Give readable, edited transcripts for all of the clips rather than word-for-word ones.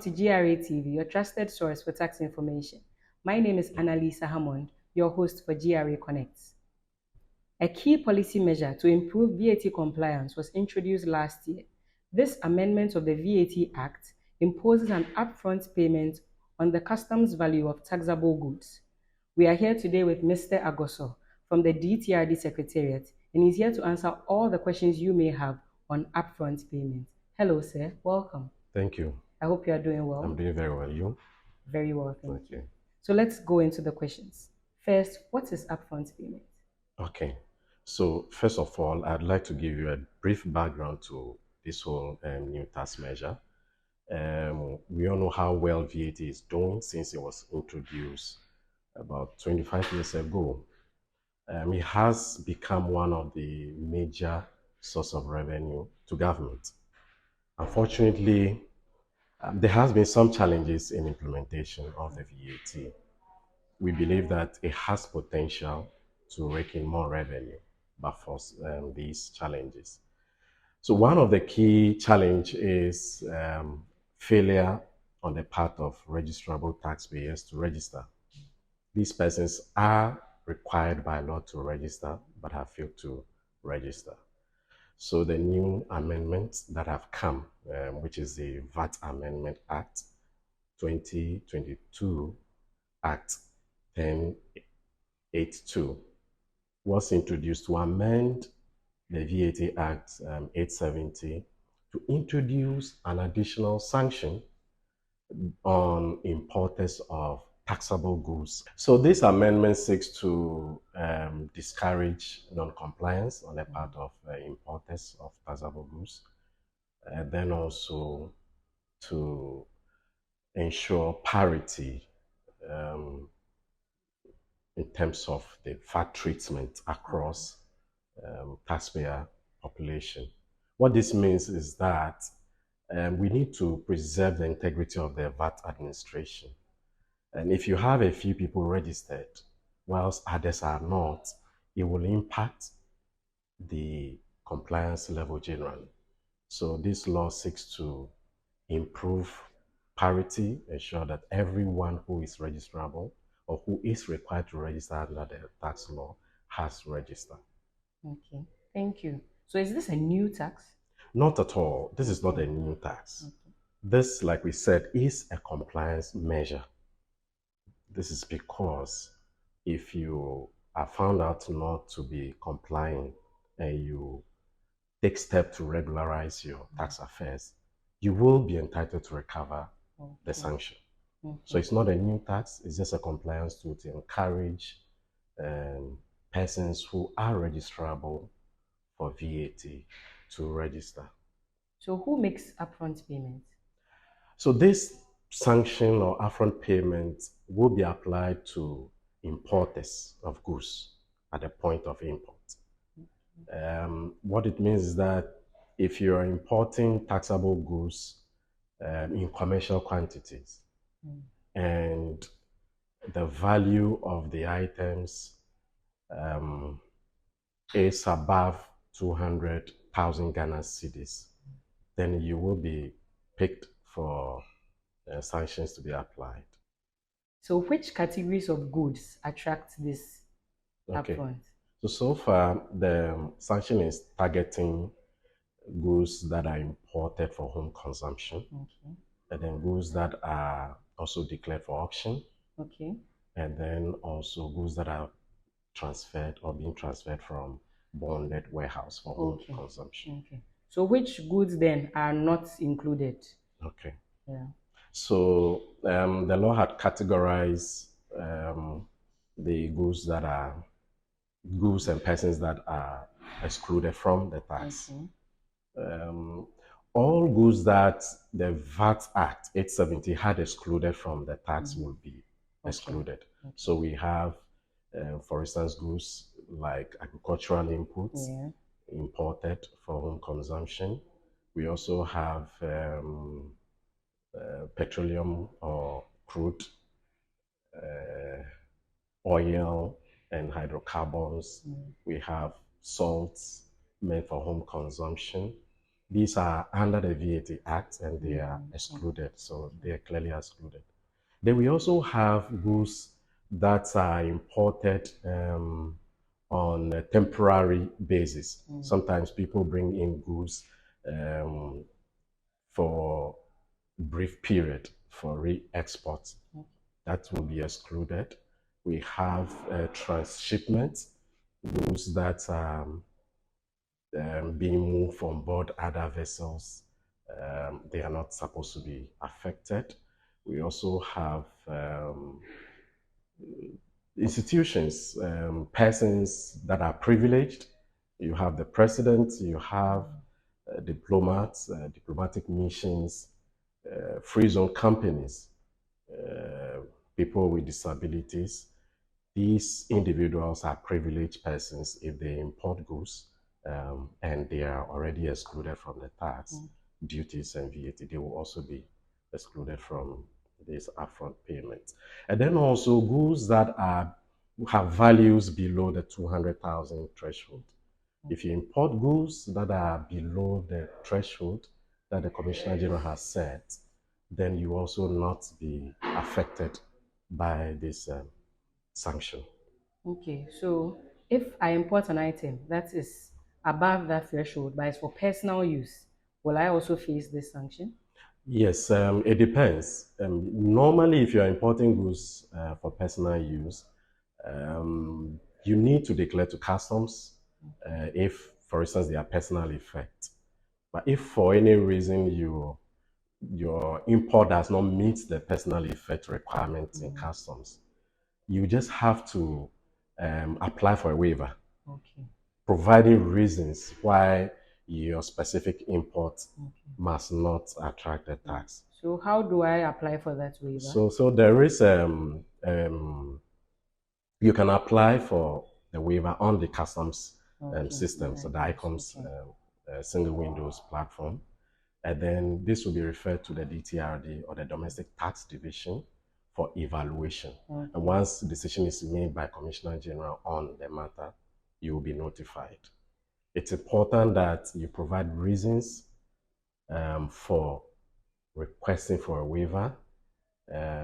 to GRA TV, your trusted source for tax information. My name is Annalisa Hammond, your host for GRA Connects. A key policy measure to improve VAT compliance was introduced last year. This amendment of the VAT Act imposes an upfront payment on the customs value of taxable goods. We are here today with Mr. Agoso from the DTRD Secretariat, and he's here to answer all the questions you may have on upfront payment. Hello, sir. Welcome. Thank you. I hope you are doing well. I'm doing very well. You? Very well, thank you. So let's go into the questions. First, what is upfront payment? Okay. So first of all, I'd like to give you a brief background to this whole new tax measure. We all know how well VAT is doing since it was introduced about 25 years ago. It has become one of the major source of revenue to government. Unfortunately, there has been some challenges in implementation of the VAT. We believe that it has potential to rake in more revenue, but for these challenges. So one of the key challenge is failure on the part of registrable taxpayers to register. These persons are required by law to register, but have failed to register. So the new amendments that have come, which is the VAT Amendment Act 2022, Act 1082, was introduced to amend the VAT Act 870 to introduce an additional sanction on importers of taxable goods. So this amendment seeks to discourage non-compliance on the part of importers of taxable goods, and then also to ensure parity in terms of the VAT treatment across taxpayer population. What this means is that we need to preserve the integrity of the VAT administration. And if you have a few people registered, whilst others are not, it will impact the compliance level generally. So this law seeks to improve parity, ensure that everyone who is registrable or who is required to register under the tax law has registered. Okay, thank you. So is this a new tax? Not at all. This is not a new tax. Okay. This, like we said, is a compliance measure. This is because if you are found out not to be complying and you take steps to regularize your tax affairs, you will be entitled to recover the sanction. So it's not a new tax, it's just a compliance tool to encourage persons who are registrable for VAT to register. So who makes upfront payment? So this sanction or upfront payment will be applied to importers of goods at the point of import. What it means is that if you are importing taxable goods in commercial quantities and the value of the items is above 200,000 Ghana cedis, then you will be picked for sanctions to be applied. So which categories of goods attract this upfront? So far, the sanction is targeting goods that are imported for home consumption, and then goods that are also declared for auction, and then also goods that are transferred or being transferred from bonded warehouse for home consumption. So which goods then are not included? So the law had categorized the goods that are goods and persons that are excluded from the tax. All goods that the VAT Act 870 had excluded from the tax will be excluded. So we have, for instance, goods like agricultural inputs imported for home consumption. We also have petroleum or crude, oil and hydrocarbons. We have salts made for home consumption. These are under the VAT Act and they are excluded, so they are clearly excluded. Then we also have goods that are imported on a temporary basis. Sometimes people bring in goods for brief period for re-export. That will be excluded. We have transshipment, goods that being moved from board other vessels. They are not supposed to be affected. We also have institutions, persons that are privileged. You have the president, you have diplomats, diplomatic missions, free zone companies, people with disabilities. These individuals are privileged persons if they import goods and they are already excluded from the tax, duties, and VAT. They will also be excluded from this upfront payment. And then also goods that have values below the 200,000 threshold. If you import goods that are below the threshold that the Commissioner General has set, then you also not be affected by this sanction. Okay, so if I import an item that is above that threshold, but it's for personal use, will I also face this sanction? Yes, it depends. Normally, if you are importing goods for personal use, you need to declare to customs if, for instance, they are personal effect. But if for any reason your import does not meet the personal effect requirements in customs, you just have to apply for a waiver, providing reasons why your specific import must not attract the tax. So how do I apply for that waiver? So there is you can apply for the waiver on the customs system, so the ICOMS single windows platform. And then this will be referred to the DTRD or the Domestic Tax Division for evaluation. And once the decision is made by Commissioner General on the matter, you will be notified. It's important that you provide reasons for requesting for a waiver,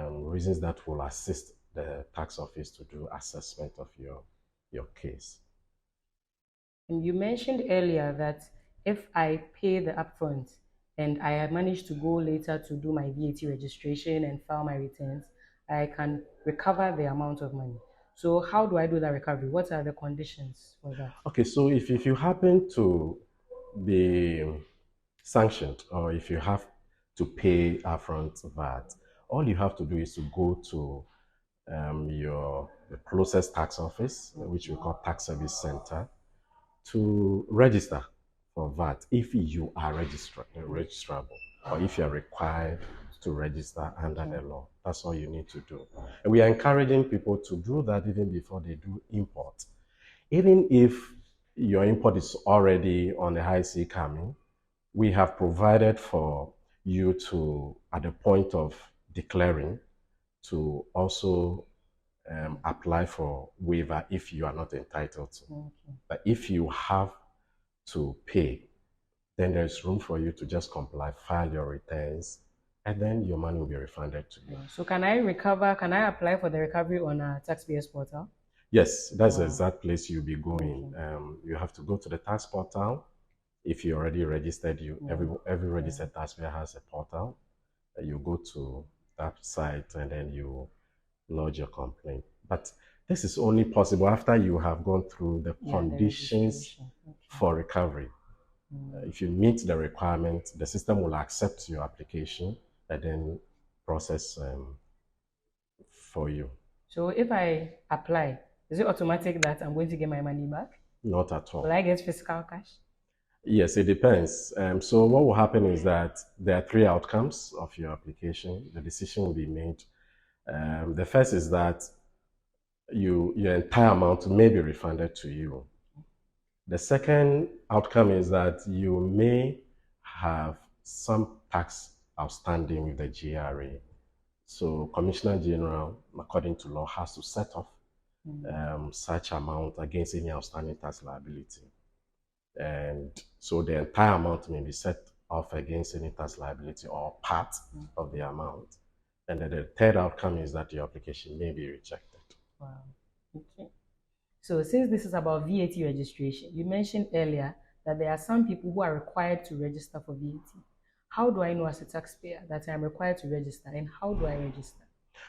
reasons that will assist the tax office to do assessment of your case. And you mentioned earlier that if I pay the upfront and I have managed to go later to do my VAT registration and file my returns, I can recover the amount of money. So how do I do that recovery? What are the conditions for that? Okay, so if you happen to be sanctioned or if you have to pay upfront VAT, all you have to do is to go to the closest tax office, which we call tax service center, to register for VAT if you are registrable or if you are required to register under the law. That's all you need to do. And we are encouraging people to do that even before they do import. Even if your import is already on the high sea coming, we have provided for you to, at the point of declaring, to also apply for waiver if you are not entitled to. But if you have to pay, then there's room for you to just comply, file your returns, and then your money will be refunded to you. So can I apply for the recovery on a taxpayers portal? Yes, that's the exact place you'll be going. You have to go to the tax portal. If you already registered, every registered taxpayer has a portal. You go to that site and then you lodge your complaint. But this is only possible after you have gone through the conditions for recovery. If you meet the requirement, the system will accept your application and then process for you. So if I apply, is it automatic that I'm going to get my money back? Not at all. Will I get physical cash? Yes, it depends. So what will happen is that there are three outcomes of your application. The decision will be made. The first is that your entire amount may be refunded to you. The second outcome is that you may have some tax outstanding with the GRA. So Commissioner General, according to law, has to set off such amount against any outstanding tax liability. And so the entire amount may be set off against any tax liability or part of the amount. And then the third outcome is that your application may be rejected. Wow. Okay. So since this is about VAT registration, you mentioned earlier that there are some people who are required to register for VAT. How do I know as a taxpayer that I'm required to register, and how do I register?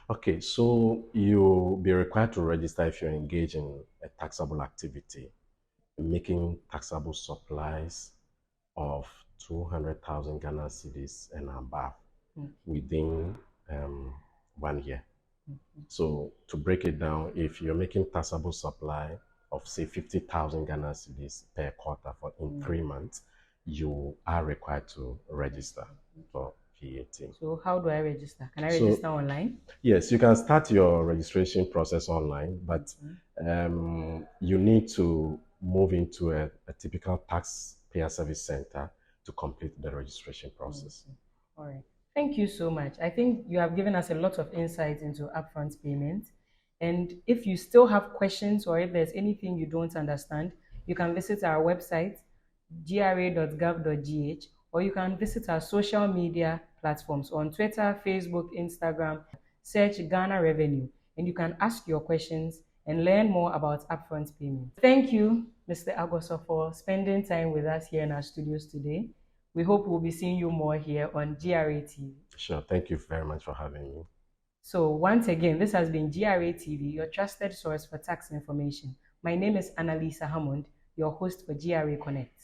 Okay, so you'll be required to register if you're engaged in a taxable activity, making taxable supplies of 200,000 Ghana cedis and above within 1 year. So to break it down, if you're making taxable supply of say 50,000 Ghana cedis per quarter for in 3 months, you are required to register for VAT. So how do I register? Can I register online? Yes, you can start your registration process online, but you need to move into a typical taxpayer service center to complete the registration process. All right. Thank you so much. I think you have given us a lot of insight into upfront payment. And if you still have questions or if there's anything you don't understand, you can visit our website, gra.gov.gh, or you can visit our social media platforms on Twitter, Facebook, Instagram. Search Ghana Revenue, and you can ask your questions and learn more about upfront payment. Thank you, Mr. Agoso, for spending time with us here in our studios today. We hope we'll be seeing you more here on GRA TV. Sure. Thank you very much for having me. So once again, this has been GRA TV, your trusted source for tax information. My name is Annalisa Hammond, your host for GRA Connect.